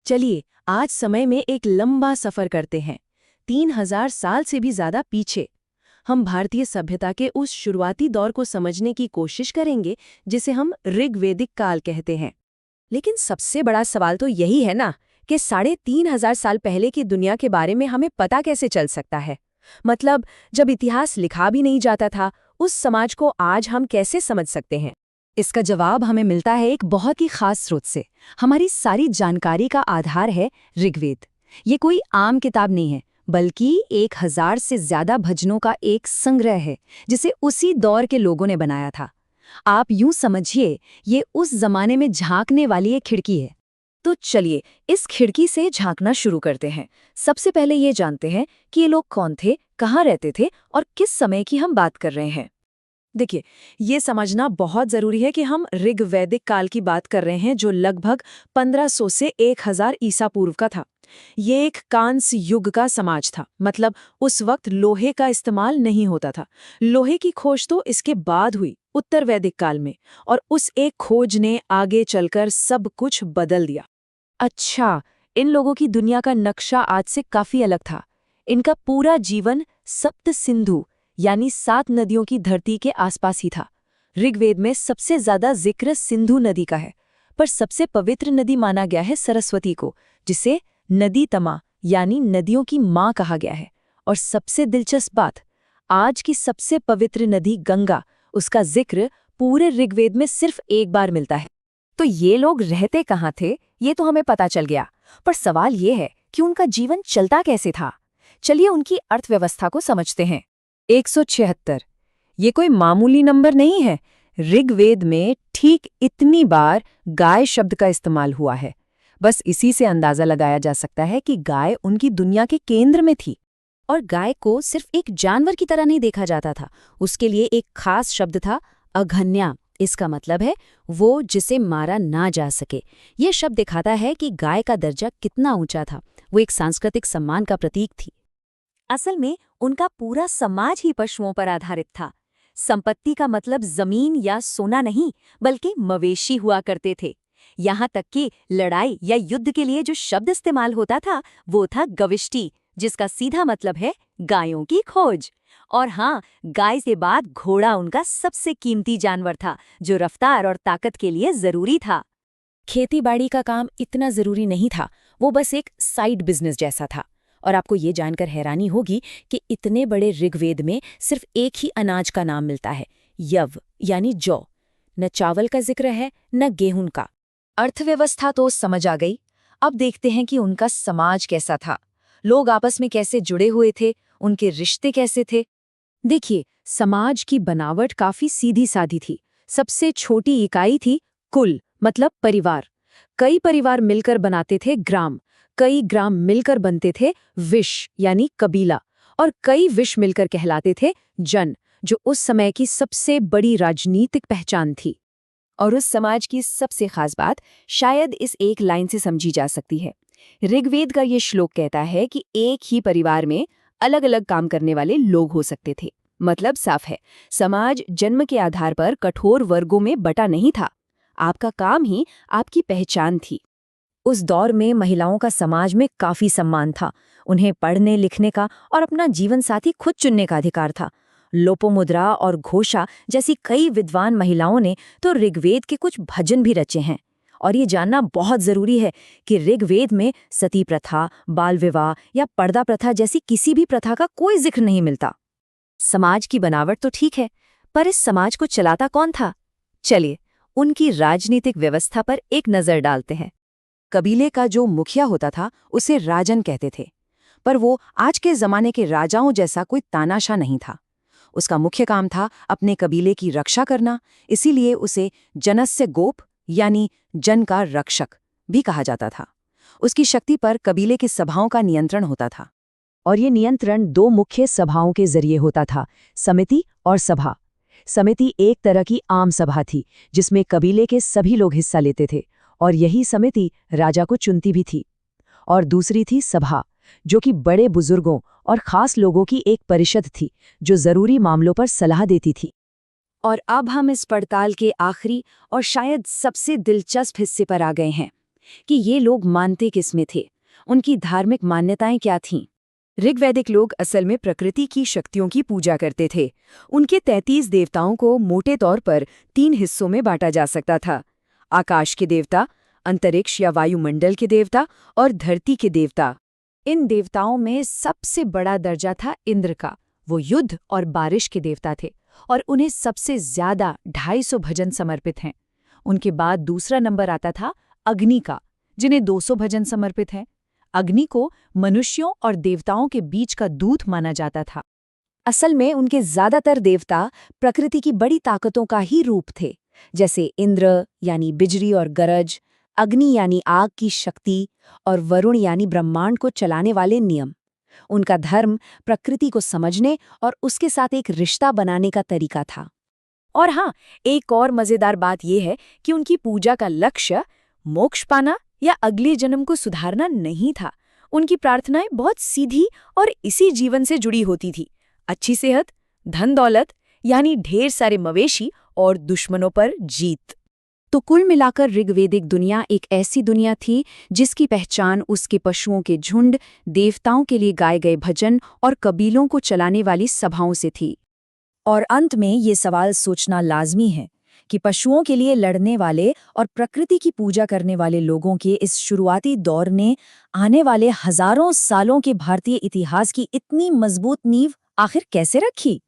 चलिए आज समय में एक लंबा सफर करते हैं 3000 साल से भी ज्यादा पीछे। हम भारतीय सभ्यता के उस शुरुआती दौर को समझने की कोशिश करेंगे जिसे हम ऋग्वेदिक काल कहते हैं। लेकिन सबसे बड़ा सवाल तो यही है ना कि 3500 साल पहले की दुनिया के बारे में हमें पता कैसे चल सकता है। मतलब जब इतिहास लिखा भी नहीं जाता था, उस समाज को आज हम कैसे समझ सकते हैं? इसका जवाब हमें मिलता है एक बहुत ही खास स्रोत से। हमारी सारी जानकारी का आधार है ऋग्वेद। ये कोई आम किताब नहीं है, बल्कि 1000 से ज्यादा भजनों का एक संग्रह है जिसे उसी दौर के लोगों ने बनाया था। आप यूं समझिए, ये उस जमाने में झांकने वाली एक खिड़की है। तो चलिए इस खिड़की से झांकना शुरू करते हैं। सबसे पहले ये जानते हैं कि ये लोग कौन थे, कहाँ रहते थे और किस समय की हम बात कर रहे हैं। देखिए, ये समझना बहुत जरूरी है कि हम ऋग्वैदिक काल की बात कर रहे हैं जो लगभग 1500 से 1000 ईसा पूर्व का था। ये एक कांस्य युग का समाज था। मतलब उस वक्त लोहे का इस्तेमाल नहीं होता था। लोहे की खोज तो इसके बाद हुई, उत्तर वैदिक काल में, और उस एक खोज ने आगे चलकर सब कुछ बदल दिया। अच्छा, इन लोगों की दुनिया का नक्शा आज से काफी अलग था। इनका पूरा जीवन सप्त सिंधु यानी 7 नदियों की धरती के आसपास ही था। ऋग्वेद में सबसे ज्यादा जिक्र सिंधु नदी का है, पर सबसे पवित्र नदी माना गया है सरस्वती को, जिसे नदी तमा यानी नदियों की मां कहा गया है। और सबसे दिलचस्प बात, आज की सबसे पवित्र नदी गंगा, उसका जिक्र पूरे ऋग्वेद में सिर्फ एक बार मिलता है। तो ये लोग रहते कहाँ थे, ये तो हमें पता चल गया, पर सवाल ये है कि उनका जीवन चलता कैसे था। चलिए उनकी अर्थव्यवस्था को समझते हैं। 176, ये कोई मामूली नंबर नहीं है। ऋग्वेद में ठीक इतनी बार गाय शब्द का इस्तेमाल हुआ है। बस इसी से अंदाजा लगाया जा सकता है कि गाय उनकी दुनिया के केंद्र में थी। और गाय को सिर्फ एक जानवर की तरह नहीं देखा जाता था, उसके लिए एक खास शब्द था, अघन्या। इसका मतलब है वो जिसे मारा ना जा सके। ये शब्द दिखाता है कि गाय का दर्जा कितना ऊंचा था। वो एक सांस्कृतिक सम्मान का प्रतीक थी। असल में उनका पूरा समाज ही पशुओं पर आधारित था। संपत्ति का मतलब जमीन या सोना नहीं, बल्कि मवेशी हुआ करते थे। यहाँ तक कि लड़ाई या युद्ध के लिए जो शब्द इस्तेमाल होता था वो था गविष्टि, जिसका सीधा मतलब है गायों की खोज। और हाँ, गाय से बाद घोड़ा उनका सबसे कीमती जानवर था, जो रफ्तार और ताकत के लिए जरूरी था। खेतीबाड़ी का काम इतना जरूरी नहीं था, वो बस एक साइड बिजनेस जैसा था। और आपको ये जानकर हैरानी होगी कि इतने बड़े ऋग्वेद में सिर्फ एक ही अनाज का नाम मिलता है, यव यानी जौ। न चावल का जिक्र है, न गेहूं का। अर्थव्यवस्था तो समझ आ गई। अब देखते हैं कि उनका समाज कैसा था। लोग आपस में कैसे जुड़े हुए थे, उनके रिश्ते कैसे थे। देखिए, समाज की बनावट काफी सीधी सादी थी। सबसे छोटी इकाई थी कुल, मतलब परिवार। कई परिवार मिलकर बनाते थे ग्राम, कई ग्राम मिलकर बनते थे विश यानी कबीला, और कई विश मिलकर कहलाते थे जन, जो उस समय की सबसे बड़ी राजनीतिक पहचान थी। और उस समाज की सबसे खास बात शायद इस एक लाइन से समझी जा सकती है। ऋग्वेद का ये श्लोक कहता है कि एक ही परिवार में अलग अलग काम करने वाले लोग हो सकते थे। मतलब साफ है, समाज जन्म के आधार पर कठोर वर्गों में बटा नहीं था। आपका काम ही आपकी पहचान थी। उस दौर में महिलाओं का समाज में काफी सम्मान था। उन्हें पढ़ने लिखने का और अपना जीवन साथी खुद चुनने का अधिकार था। लोपोमुद्रा और घोषा जैसी कई विद्वान महिलाओं ने तो ऋग्वेद के कुछ भजन भी रचे हैं। और ये जानना बहुत जरूरी है कि ऋग्वेद में सती प्रथा, बाल विवाह या पर्दा प्रथा जैसी किसी भी प्रथा का कोई जिक्र नहीं मिलता। समाज की बनावट तो ठीक है, पर इस समाज को चलाता कौन था? चलिए उनकी राजनीतिक व्यवस्था पर एक नजर डालते हैं। कबीले का जो मुखिया होता था उसे राजन कहते थे, पर वो आज के जमाने के राजाओं जैसा कोई तानाशाह नहीं था। उसका मुख्य काम था अपने कबीले की रक्षा करना, इसीलिए उसे जनस्य गोप यानी जन का रक्षक भी कहा जाता था। उसकी शक्ति पर कबीले की सभाओं का नियंत्रण होता था। और ये नियंत्रण 2 मुख्य सभाओं के जरिए होता था, समिति और सभा। समिति एक तरह की आम सभा थी जिसमें कबीले के सभी लोग हिस्सा लेते थे, और यही समिति राजा को चुनती भी थी। और दूसरी थी सभा, जो कि बड़े बुजुर्गों और खास लोगों की एक परिषद थी जो जरूरी मामलों पर सलाह देती थी। और अब हम इस पड़ताल के आखिरी और शायद सबसे दिलचस्प हिस्से पर आ गए हैं। कि ये लोग मानते किसमें थे, उनकी धार्मिक मान्यताएं क्या थीं। ऋग्वैदिक लोग असल में प्रकृति की शक्तियों की पूजा करते थे। उनके 33 देवताओं को मोटे तौर पर 3 हिस्सों में बांटा जा सकता था: आकाश के देवता, अंतरिक्ष या वायुमंडल के देवता और धरती के देवता। इन देवताओं में सबसे बड़ा दर्जा था इंद्र का। वो युद्ध और बारिश के देवता थे और उन्हें सबसे ज्यादा 250 भजन समर्पित हैं। उनके बाद दूसरा नंबर आता था अग्नि का, जिन्हें 200 भजन समर्पित हैं। अग्नि को मनुष्यों और देवताओं के बीच का दूत माना जाता था। असल में उनके ज्यादातर देवता प्रकृति की बड़ी ताकतों का ही रूप थे, जैसे इंद्र यानी बिजली और गरज, अग्नि यानी आग की शक्ति और वरुण यानी ब्रह्मांड को चलाने वाले नियम। उनका धर्म प्रकृति को समझने और उसके साथ एक रिश्ता बनाने का तरीका था। और हाँ, एक और मजेदार बात यह है कि उनकी पूजा का लक्ष्य मोक्ष पाना या अगले जन्म को सुधारना नहीं था। उनकी प्रार्थनाएं बहुत सीधी और इसी जीवन से जुड़ी होती थी: अच्छी सेहत, धन दौलत यानी ढेर सारे मवेशी और दुश्मनों पर जीत। तो कुल मिलाकर ऋग्वेदिक दुनिया एक ऐसी दुनिया थी जिसकी पहचान उसके पशुओं के झुंड, देवताओं के लिए गाए गए भजन और कबीलों को चलाने वाली सभाओं से थी। और अंत में ये सवाल सोचना लाजमी है कि पशुओं के लिए लड़ने वाले और प्रकृति की पूजा करने वाले लोगों के इस शुरुआती दौर ने आने वाले हजारों सालों के भारतीय इतिहास की इतनी मजबूत नींव आखिर कैसे रखी।